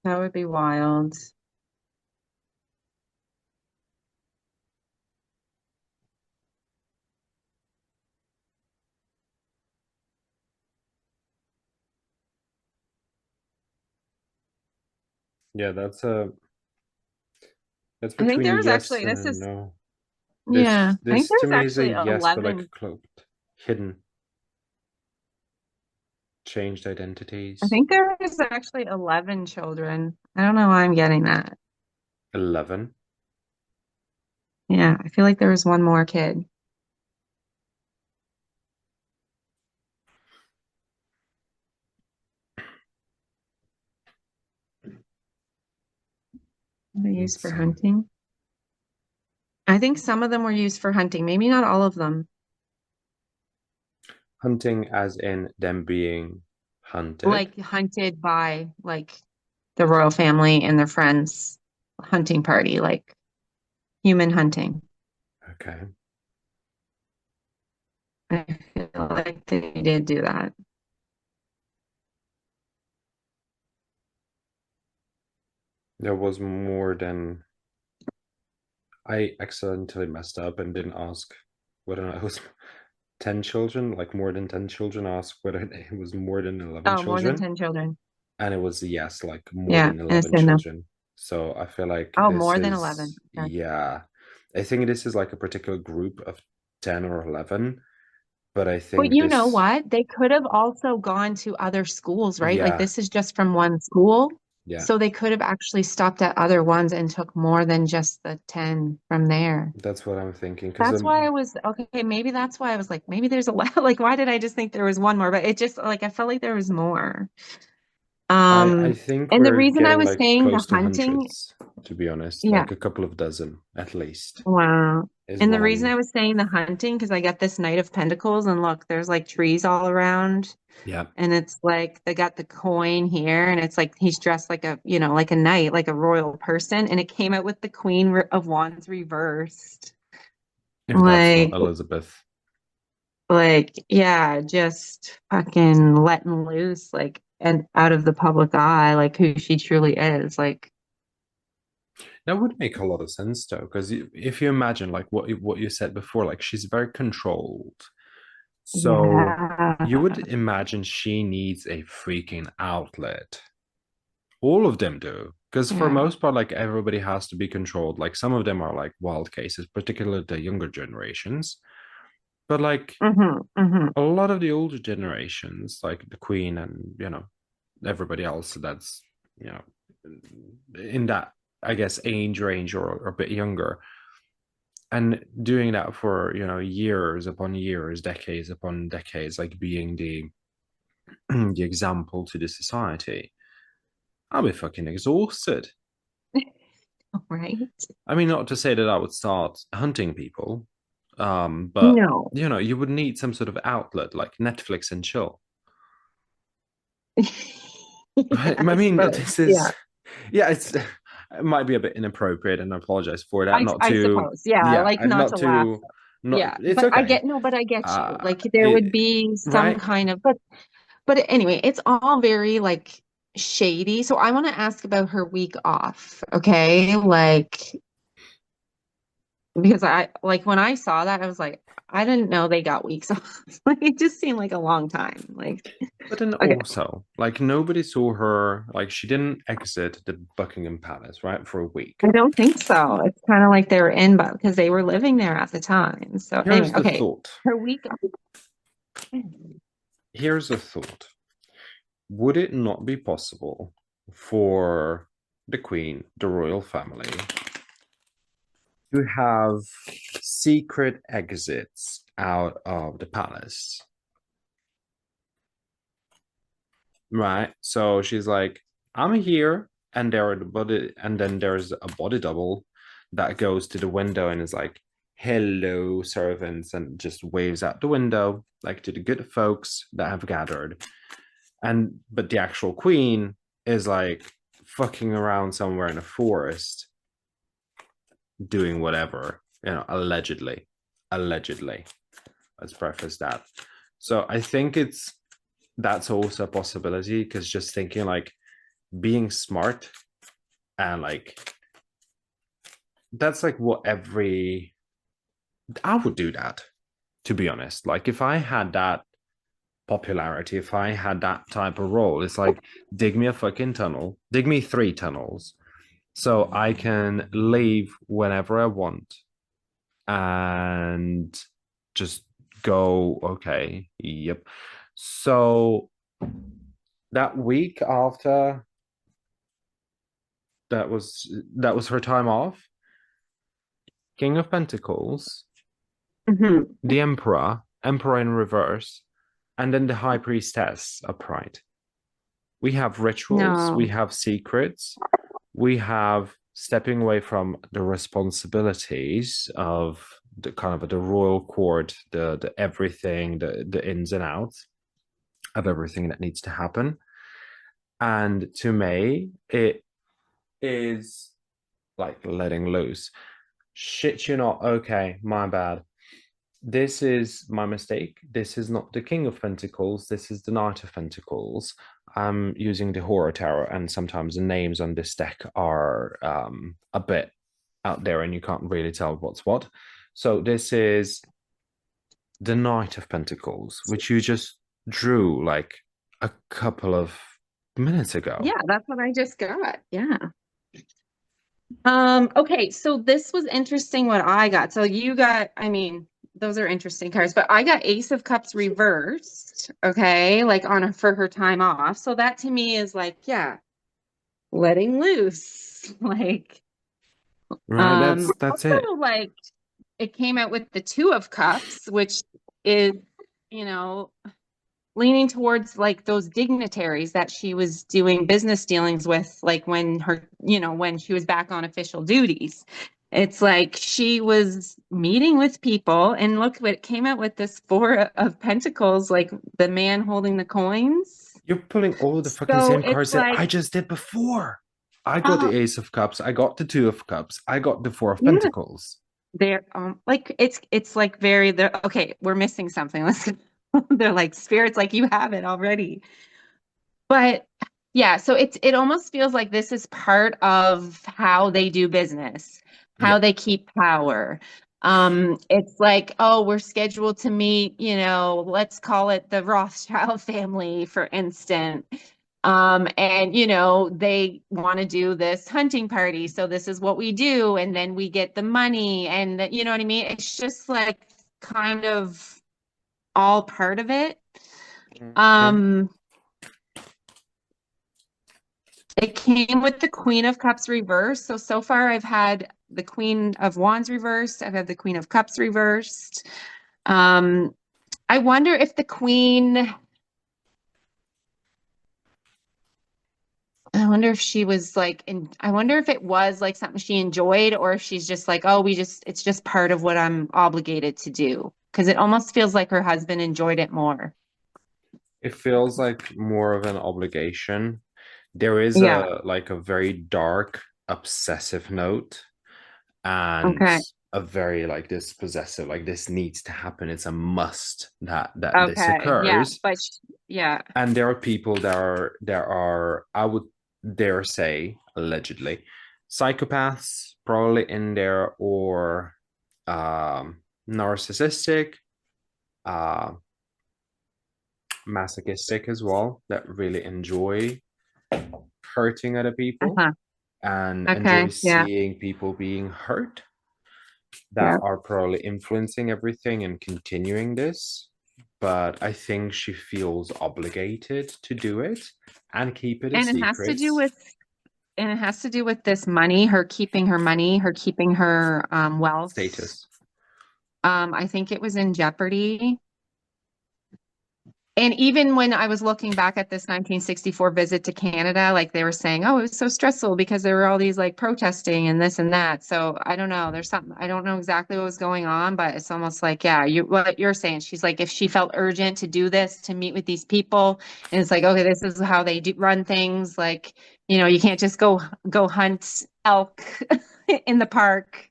That would be wild. Yeah, that's a That's I think between a there was yes actually, and this a is, no. yeah, I think This there to was me is a actually yes, but like 11. cloaked, hidden, changed I identities. think there was actually 11 children. I don't know why I'm getting that. 11. Yeah, I feel like there was one more kid. They used Let's for see. hunting. I think some of them were used for hunting, maybe not all of them. Hunting as in them being hunted. Like hunted by like the royal family and their friends hunting party, like human hunting. Okay. I feel like they did do that. There was more than I accidentally messed up and didn't ask whether or not it was 10 children, like more than 10 children, asked whether it was more than 11 Oh, more than children. 10 children. And it was yes, like more Yeah, than and I 11 said no. children. So I feel like Oh, this more than 11. is, Okay. yeah, I think this is like a particular group of 10 or 11, but I But think you know this, what? They could have also gone to other schools, right? Like yeah, this is just from one school. yeah, So they could have actually stopped at other ones and took more than just the 10 from there. that's what I'm thinking. Because That's why I was okay. Maybe that's why I was like, maybe there's a lot. Like, why did I just think there was one more? But it just like I felt like there was more. I Um, think and the we're reason I getting was like saying the close to hunting, hundreds, to be honest, yeah, like a couple of dozen at least wow. is And the what reason I I'm, was saying the hunting, because I got this Knight of Pentacles, and look, there's like trees all around, yeah. and it's like they got the coin here, and it's like he's dressed like a, like a knight, like a royal person, and it came out with the of Wands reversed. If that's not Like, Elizabeth. yeah, just fucking letting loose, like, and out of the public eye, like who she truly is. Like, That would make a lot of sense though, because if you imagine like what you said before, like she's very controlled. So you would yeah. imagine she needs a freaking outlet. All of them do. Because for Yeah. most part, like everybody has to be controlled. Like some of them are like wild cases, particularly the younger generations. But like Hmm. a lot of the older generations, like the Queen and everybody else that's you know in that I guess age range or a bit younger, and doing that for years upon years, decades upon decades, like being the the example to the society. I'll be fucking exhausted. Right. I mean, not to say that I would start hunting people, but No. you would need some sort of outlet like Netflix and chill. Yeah, I I mean, suppose. this Yeah. is, yeah, it might be a bit inappropriate, and I apologize for that. Not I to, suppose. Yeah, yeah, like not not to laugh. to, not. Yeah, It's but I okay. get no, but I get you. Uh, Like there would it, be some right? kind of, but anyway, it's all very like shady. So I want to ask about her week off, okay? Like because I like when I saw that, I was like, I didn't know they got weeks off. Like it just seemed like a long time. Like, But then okay, also, like nobody saw her. Like she didn't exit the Buckingham Palace, right, for a week. I don't think so. It's kind of like they were in, but because they were living there at the time. So anyway, Here's the okay, thought. her week. Here's a thought. Would it not be possible for the Queen, the royal family, to have secret exits out of the palace? Right. So she's like, I'm here, and there are the body, and then there's a body double that goes to the window and is like, hello, servants, and just waves out the window, like to the good folks that have gathered. And but the actual queen is like fucking around somewhere in a forest, doing whatever, allegedly. Allegedly. Let's preface that. So I think that's also a possibility because just thinking like being smart and like that's like what every I would do that, to be honest. Like if I had that popularity, if I had that type of role, it's like dig me a fucking tunnel, dig me 3 tunnels, So I can leave whenever I want and just go, okay, yep. So that week after that was her time off, King of Pentacles, Hmm. the Emperor, Emperor in reverse, and then the High Priestess upright. We have rituals, we No. have secrets, we have stepping away from the responsibilities of the kind of the royal court, the everything, the ins and outs of everything that needs to happen. And to me, it is like letting loose. Shit, you're not okay, my bad. This is my mistake. This is not the King of Pentacles. This is the Knight of Pentacles. I'm using the Horror Tarot, and sometimes the names on this deck are a bit out there, and you can't really tell what's what. So this is the Knight of Pentacles, which you just drew like a couple of minutes ago. Yeah, that's what I just got. Yeah. Okay, so this was interesting what I got. So you got, I mean, those are interesting cards, but I got Ace of Cups reversed, okay, like on a, for her time off. So that to me is like, yeah, letting loose. Like, Right, that's it. also like it came out with the Two of Cups, which is, you know, leaning towards like those dignitaries that she was doing business dealings with, like when her, you know, when she was back on official duties. It's like she was meeting with people, and look what came out with this Four of Pentacles, like the man holding the coins. You're pulling all the fucking So same it's cards that like, I just did before. I got the oh, Ace of Cups. I got the Two of Cups. I got the Four of yeah, Pentacles. they're like it's like very the okay, we're missing something. Let's they're like spirits, like you have it already. But yeah, so it almost feels like this is part of how they do business, how Yeah. they keep power. It's like, oh, we're scheduled to meet, you know, let's call it the Rothschild family, for instance. And you know, they want to do this hunting party, so this is what we do, and then we get the money, and you know what I mean? It's just like kind of all part of it. Mhm. Um, It came with the Queen of Cups reversed. So far I've had the Queen of Wands reversed. I've had the Queen of Cups reversed. Um, I wonder if the Queen, I wonder if she was like, I wonder if it was like something she enjoyed, or if she's just like, oh, it's just part of what I'm obligated to do. Because it almost feels like her husband enjoyed it more. It feels like more of an obligation. There is Yeah. a like a very dark, obsessive note and Okay. a very like this possessive, like this needs to happen. It's a must that this Okay. Yeah. occurs. Yeah. And there are people that are I would dare say allegedly psychopaths probably in there or narcissistic, uh masochistic as well that really enjoy hurting other people Uh-huh. and enjoy Okay. Yeah. seeing people being hurt that Yeah. are probably influencing everything and continuing this. But I think she feels obligated to do it and keep it a And it has to secret. do with And it has to do with this money, her keeping her money, her keeping her wealth. Status. I think it was in jeopardy. And even when I was looking back at this 1964 visit to Canada, like they were saying, oh, it was so stressful because there were all these like protesting and this and that. So I don't know. There's something, I don't know exactly what was going on, but it's almost like, yeah, what you're saying. She's like, if she felt urgent to do this, to meet with these people, and it's like, okay, this is how they do run things. Like, you know, you can't just go hunt elk in the park.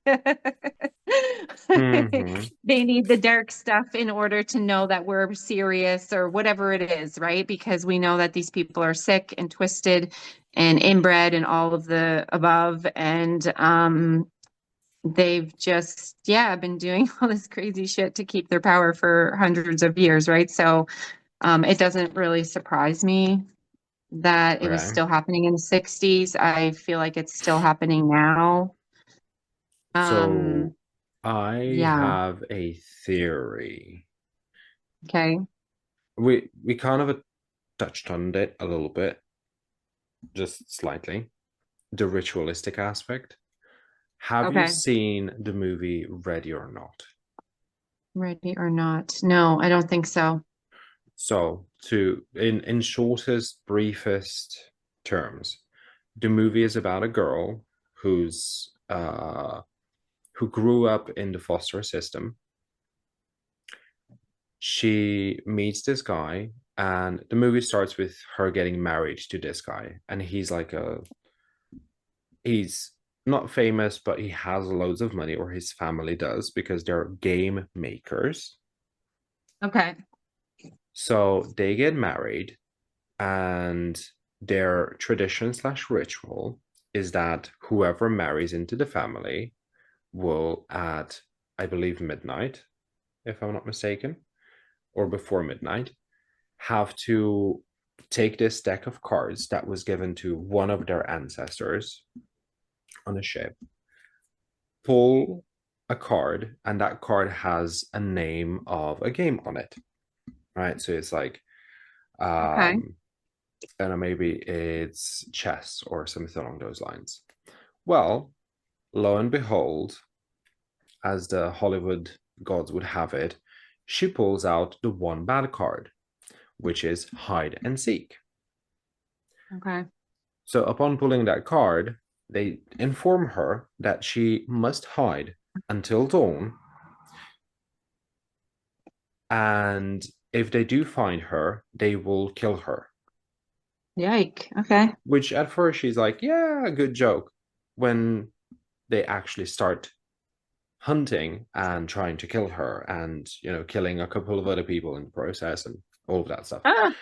Mm-hmm. They need the dark stuff in order to know that we're serious or whatever it is, right? Because we know that these people are sick and twisted and inbred and all of the above. And they've just, yeah, been doing all this crazy shit to keep their power for hundreds of years, right? So it doesn't really surprise me. that it was Okay. still happening in the 60s. I feel like it's still happening now. So Um, I yeah, have a theory. okay, We kind of touched on it a little bit, just slightly. The ritualistic aspect. Have you okay. seen the movie Ready or Not? Ready or not? No, I don't think so. So, to in shortest, briefest terms, the movie is about a girl who grew up in the foster system. She meets this guy, and the movie starts with her getting married to this guy, and he's not famous, but he has loads of money, or his family does, because they're game makers. Okay, So they get married, and their tradition slash ritual is that whoever marries into the family will, at I believe midnight, if I'm not mistaken, or before midnight, have to take this deck of cards that was given to one of their ancestors on a ship, pull a card, and that card has a name of a game on it, right? So it's like, okay, um, I don't know, maybe it's chess or something along those lines. Well, lo and behold, as the Hollywood gods would have it, she pulls out the one bad card, which is hide and seek. okay. So upon pulling that card, they inform her that she must hide until dawn. And if they do find her, they will kill her. Yike. Okay. Which at first she's like, yeah, good joke. When they actually start hunting and trying to kill her and, killing a couple of other people in the process and all of that stuff. Ah,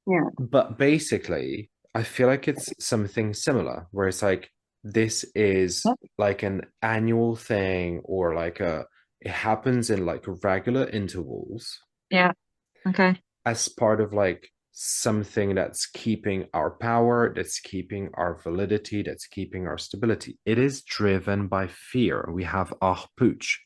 yeah, But basically, I feel like it's something similar where it's like, this is yep, like an annual thing, or it happens in like regular intervals yeah. Okay. as part of like something that's keeping our power, that's keeping our validity, that's keeping our stability. It is driven by fear. We have Ahpuch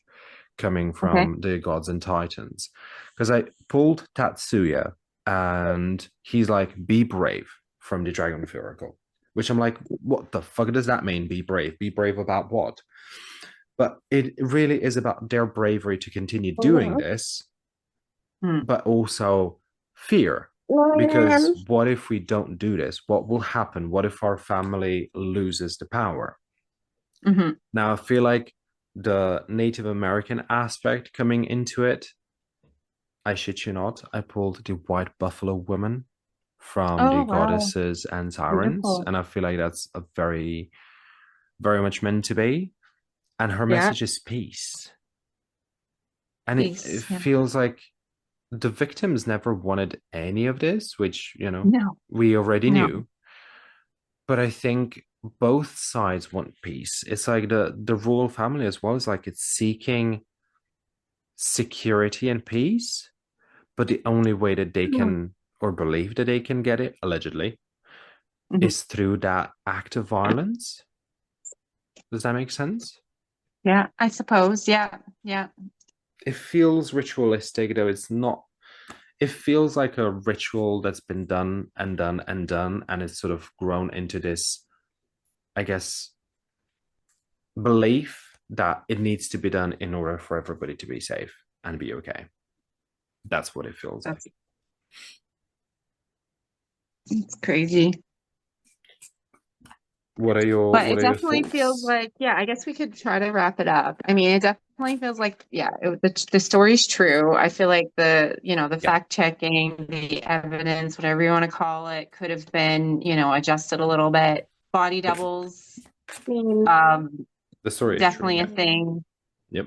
coming Okay. from the Gods and Titans. Because I pulled Tatsuya, and he's like, be brave from the Dragon Oracle, which I'm like, what the fuck does that mean? Be brave. Be brave about what? But it really is about their bravery to continue doing this, Hmm. but also fear. Because what if we don't do this? What will happen? What if our family loses the power? Hmm. Now, I feel like the Native American aspect coming into it, I shit you not, I pulled the White Buffalo Woman from Oh, the wow. Goddesses and Sirens, Beautiful. and I feel like that's a very, very much meant to be. And her Yeah. message is peace. And it Peace. Yeah. feels like the victims never wanted any of this, which, No, we already no. knew. But I think both sides want peace. It's like the royal family as well, is like it's seeking security and peace, but the only way that they can, or believe that they can get it, allegedly, Mhm. is through that act of violence. Does that make sense? Yeah, I suppose. Yeah. Yeah. It feels ritualistic, though it's not. It feels like a ritual that's been done and done and done, and it's sort of grown into this, I guess, belief that it needs to be done in order for everybody to be safe and be okay. That's what it feels like. That's it's crazy. But What it are your definitely feels thoughts? like, yeah, I guess we could try to wrap it up. I mean, it definitely feels like, yeah, the story's true. I feel like the Yeah, fact checking, the evidence, whatever you want to call it, could have been, adjusted a little bit. Body yep. doubles, um, The story is true. definitely a Yeah. thing. Yep.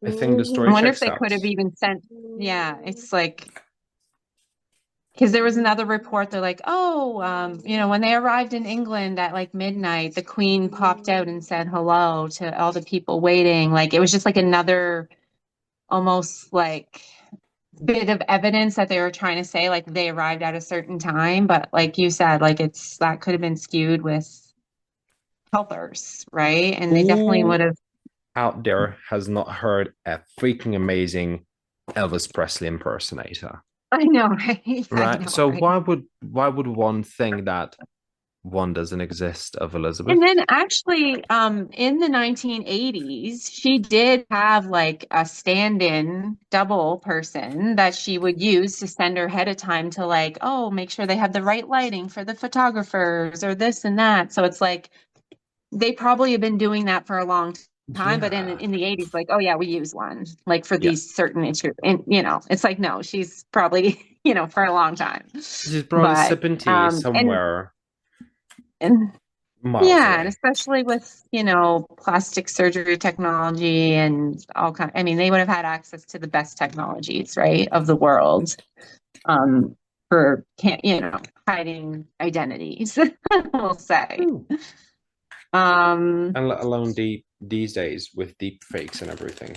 I think the I story wonder if checks they out. could have even sent, yeah, it's like, because there was another report, they're like, oh, when they arrived in England at like midnight, the Queen popped out and said hello to all the people waiting. Like it was just like another almost like bit of evidence that they were trying to say like they arrived at a certain time, but like you said, like it's that could have been skewed with helpers, right? And they definitely Who would have. out there has not heard a freaking amazing Elvis Presley impersonator? I know, right? I Right. know, So right? why would one think that one doesn't exist of And Elizabeth? then actually, in the 1980s, she did have like a stand-in double person that she would use to send her ahead of time to like, oh, make sure they have the right lighting for the photographers or this and that. So it's like they probably have been doing that for a long time, but in Yeah. in the 80s, like, oh yeah, we use one like for Yeah. these certain issues. And it's like, no, she's probably, for a long time. She's probably But sipping tea and somewhere and miles yeah, and away. especially with, plastic surgery technology and all kind, I mean, they would have had access to the best technologies, right, of the world, um, for can't, hiding identities, we'll say. Ooh. Um, And let alone these days with deep fakes and everything.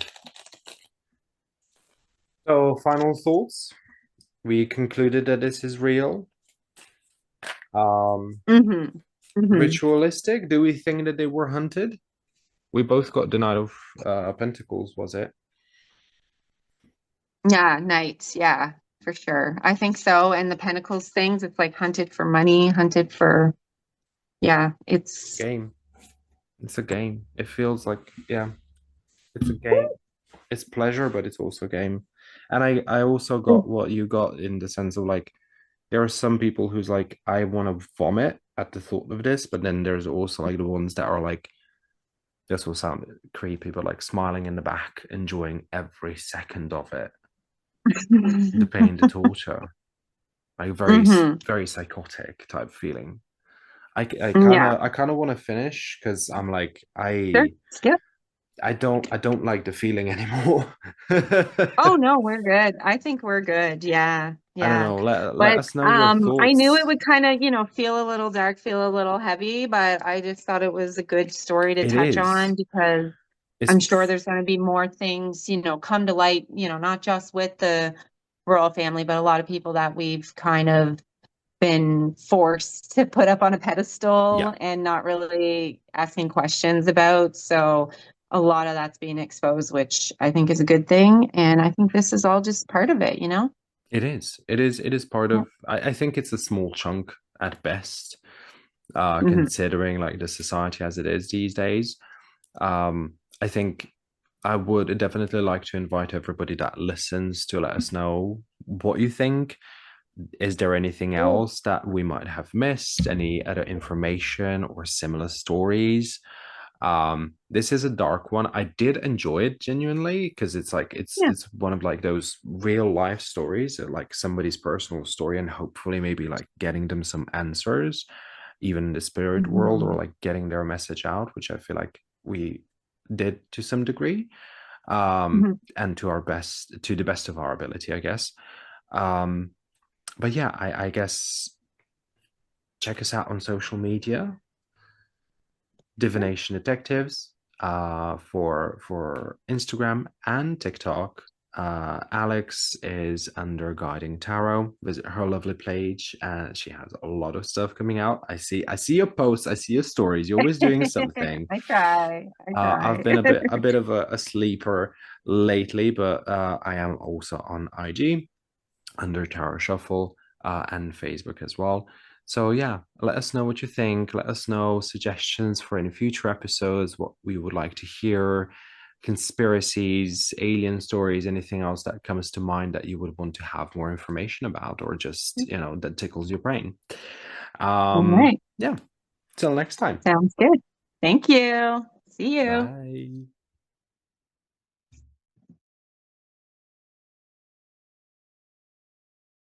So, final thoughts. We concluded that this is real. Um, mhm, mhm. Ritualistic. Do we think that they were hunted? We both got denied of Pentacles, was it? Yeah, knights, yeah, for sure. I think so. And the Pentacles things, it's like hunted for money, hunted for, yeah, it's Game. It's a game. It feels like, yeah, it's a game. It's pleasure, but it's also a game. And I also got what you got in the sense of like there are some people who's like, I want to vomit at the thought of this, but then there's also like the ones that are like, this will sound creepy, but like smiling in the back, enjoying every second of it, the pain, the torture, like very, hmm. very psychotic type feeling. I kind Yeah, of, I kind of want to finish because I'm like, sure. Skip. I don't like the feeling anymore. Oh no, we're good. I think we're good. Yeah, I don't yeah. know. Let But us know your I knew it thoughts. would kind of, feel a little dark, feel a little heavy, but I just thought it was a good story to It touch is. on because It's I'm sure there's going to be more things, come to light, not just with the royal family, but a lot of people that we've kind of been forced to put up on a yeah, pedestal and not really asking questions about. So a lot of that's being exposed, which I think is a good thing. And I think this is all just part of it. it is. It is. It is part Yeah. of. I think it's a small chunk at best, Hmm. considering like the society as it is these days. I think I would definitely like to invite everybody that listens to let us know what you think. Is there anything else that we might have missed? Any other information or similar stories? This is a dark one. I did enjoy it genuinely because it's like Yeah. it's one of like those real life stories, like somebody's personal story, and hopefully maybe like getting them some answers, even in the spirit world, or Hmm. like getting their message out, which I feel like we did to some degree, Hmm. and to the best of our ability, I guess. Um, but yeah, I guess check us out on social media, Divination Detectives, for Instagram and TikTok. Alex is under Guiding Tarot. Visit her lovely page, and she has a lot of stuff coming out. I see your posts, I see your stories. You're always doing something. I try. I I've try. been a bit of a sleeper lately, but I am also on IG under Tarot Shuffle, and Facebook as well. So yeah, let us know what you think. Let us know suggestions for any future episodes, what we would like to hear, conspiracies, alien stories, anything else that comes to mind that you would want to have more information about, or just that tickles your brain. All right. Yeah. Till next time. Sounds good. Thank you. See you. Bye.